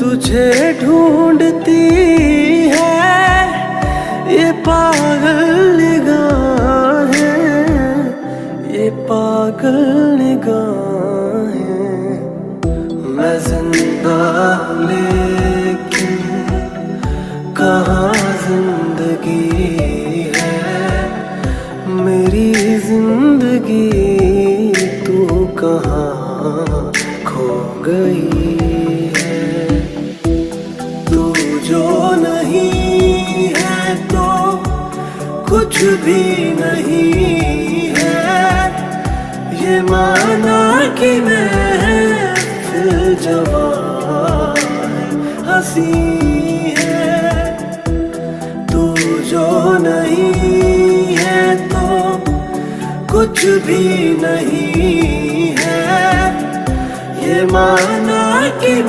तुझे ढूंढती है ये पागल निगाहें, ये पागल निगाहें। मैं जिंदा लेकिन कहाँ जिंदगी है, मेरी जिंदगी तू कहाँ खो गई है। तू जो नहीं है तो कुछ भी नहीं है, ये माना कि मैं फिर जवान हंसी है। तू जो नहीं है तो कुछ भी नहीं है, ये माना कि